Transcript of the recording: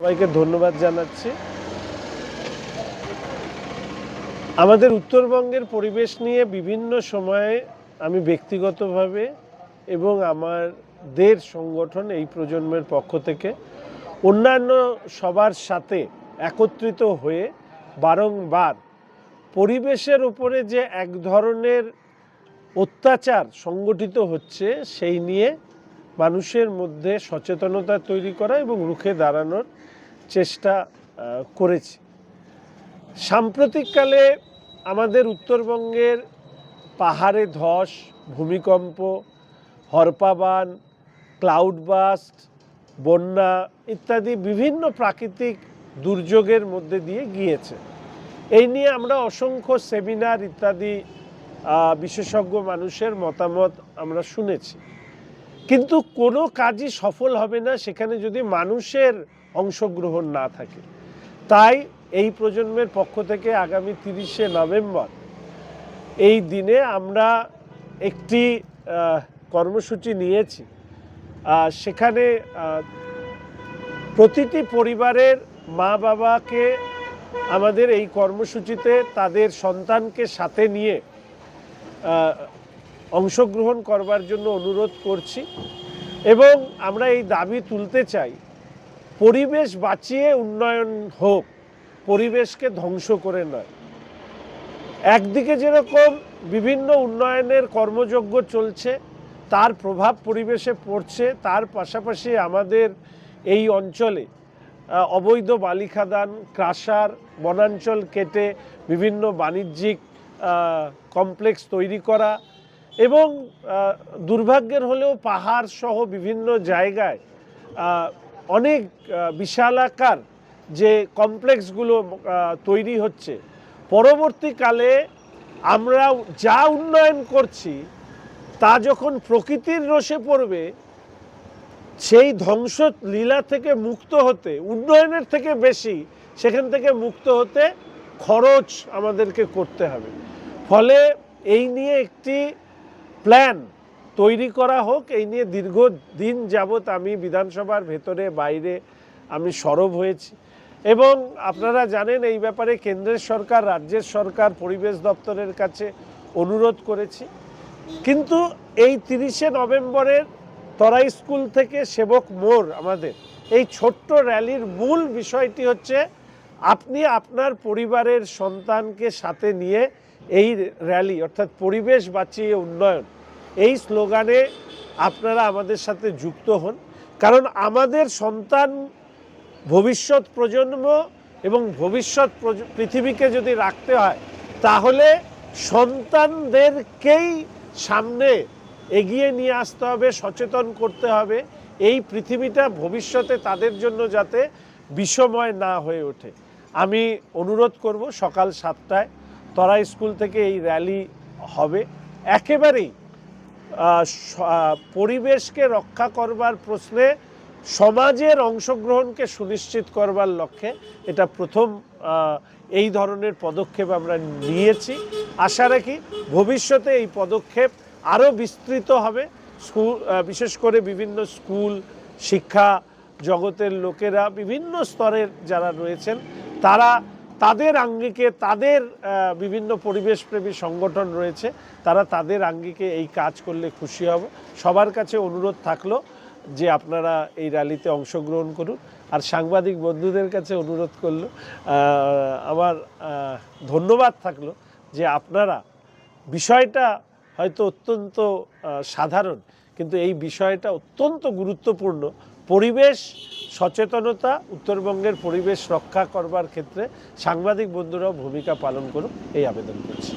সবাইকে ধন্যবাদ জানাচ্ছি। আমাদের উত্তরবঙ্গের পরিবেশ নিয়ে বিভিন্ন সময়ে আমি ব্যক্তিগতভাবে এবং আমাদের সংগঠন এই প্রজন্মের পক্ষ থেকে অন্যান্য সবার সাথে একত্রিত হয়ে বারংবার পরিবেশের উপরে যে এক ধরনের অত্যাচার সংগঠিত হচ্ছে সেই নিয়ে মানুষের মধ্যে সচেতনতা তৈরি করা এবং রুখে দাঁড়ানোর চেষ্টা করেছি। সাম্প্রতিককালে আমাদের উত্তরবঙ্গের পাহাড়ে ধস, ভূমিকম্প, হরপাবান, ক্লাউড বাস্ট, বন্যা ইত্যাদি বিভিন্ন প্রাকৃতিক দুর্যোগের মধ্যে দিয়ে গিয়েছে। এই নিয়ে আমরা অসংখ্য সেমিনার ইত্যাদি বিশেষজ্ঞ মানুষের মতামত আমরা শুনেছি, কিন্তু কোনো কাজই সফল হবে না সেখানে যদি মানুষের অংশগ্রহণ না থাকে। তাই এই প্রজন্মের পক্ষ থেকে আগামী 30শে নভেম্বর এই দিনে আমরা একটি কর্মসূচি নিয়েছি। সেখানে প্রতিটি পরিবারের মা বাবাকে আমাদের এই কর্মসূচিতে তাদের সন্তানকে সাথে নিয়ে অংশগ্রহণ করবার জন্য অনুরোধ করছি এবং আমরা এই দাবি তুলতে চাই, পরিবেশ বাঁচিয়ে উন্নয়ন হোক, পরিবেশকে ধ্বংস করে নয়। একদিকে যেরকম বিভিন্ন উন্নয়নের কর্মযজ্ঞ চলছে, তার প্রভাব পরিবেশে পড়ছে, তার পাশাপাশি আমাদের এই অঞ্চলে অবৈধ বালি খাদান, ক্রাশার, বনাঞ্চল কেটে বিভিন্ন বাণিজ্যিক কমপ্লেক্স তৈরি করা এবং দুর্ভাগ্যের হলেও পাহাড় সহ বিভিন্ন জায়গায় অনেক বিশালাকার যে কমপ্লেক্সগুলো তৈরি হচ্ছে, পরবর্তীকালে আমরা যা উন্নয়ন করছি তা যখন প্রকৃতির রোষে পড়বে, সেই ধ্বংস লীলা থেকে মুক্ত হতে, উন্নয়নের থেকে বেশি সেখান থেকে মুক্ত হতে খরচ আমাদেরকে করতে হবে। ফলে এই নিয়ে একটি প্ল্যান তৈরি করা হোক। এই নিয়ে দীর্ঘদিন যাবৎ আমি বিধানসভার ভেতরে বাইরে আমি সরব হয়েছি এবং আপনারা জানেন এই ব্যাপারে কেন্দ্রের সরকার, রাজ্যের সরকার, পরিবেশ দপ্তরের কাছে অনুরোধ করেছি। কিন্তু এই 30শে নভেম্বরের তরাই স্কুল থেকে সেবক মোড় আমাদের এই ছোট্ট র্যালির মূল বিষয়টি হচ্ছে, আপনি আপনার পরিবারের সন্তানকে সাথে নিয়ে এই র্যালি অর্থাৎ পরিবেশ বাঁচিয়ে উন্নয়ন এই স্লোগানে আপনারা আমাদের সাথে যুক্ত হন। কারণ আমাদের সন্তান ভবিষ্যৎ প্রজন্ম এবং ভবিষ্যৎ পৃথিবীকে যদি রাখতে হয় তাহলে সন্তানদেরকেই সামনে এগিয়ে নিয়ে আসতে হবে, সচেতন করতে হবে। এই পৃথিবীটা ভবিষ্যতে তাদের জন্য যাতে বিষময় না হয়ে ওঠে। আমি অনুরোধ করব সকাল 7টায় তরাই স্কুল থেকে এই র্যালি হবে। একেবারেই পরিবেশকে রক্ষা করবার প্রশ্নে সমাজের অংশগ্রহণকে সুনিশ্চিত করবার লক্ষ্যে এটা প্রথম এই ধরনের পদক্ষেপ আমরা নিয়েছি। আশা রাখি ভবিষ্যতে এই পদক্ষেপ আরও বিস্তৃত হবে। বিশেষ করে বিভিন্ন স্কুল, শিক্ষা জগতের লোকেরা, বিভিন্ন স্তরের যারা রয়েছেন তারা তাদের আঙ্গিকে, তাদের বিভিন্ন পরিবেশপ্রেমী সংগঠন রয়েছে, তারা তাদের আঙ্গিকে এই কাজ করলে খুশি হব। সবার কাছে অনুরোধ থাকলো যে আপনারা এই র্যালিতে অংশগ্রহণ করুন। আর সাংবাদিক বন্ধুদের কাছে অনুরোধ করলো, আমার ধন্যবাদ থাকলো যে আপনারা, বিষয়টা হয়তো অত্যন্ত সাধারণ কিন্তু এই বিষয়টা অত্যন্ত গুরুত্বপূর্ণ। পরিবেশ সচেতনতা, উত্তরবঙ্গের পরিবেশ রক্ষা করবার ক্ষেত্রে সাংবাদিক বন্ধুরাও ভূমিকা পালন করুন এই আবেদন করছি।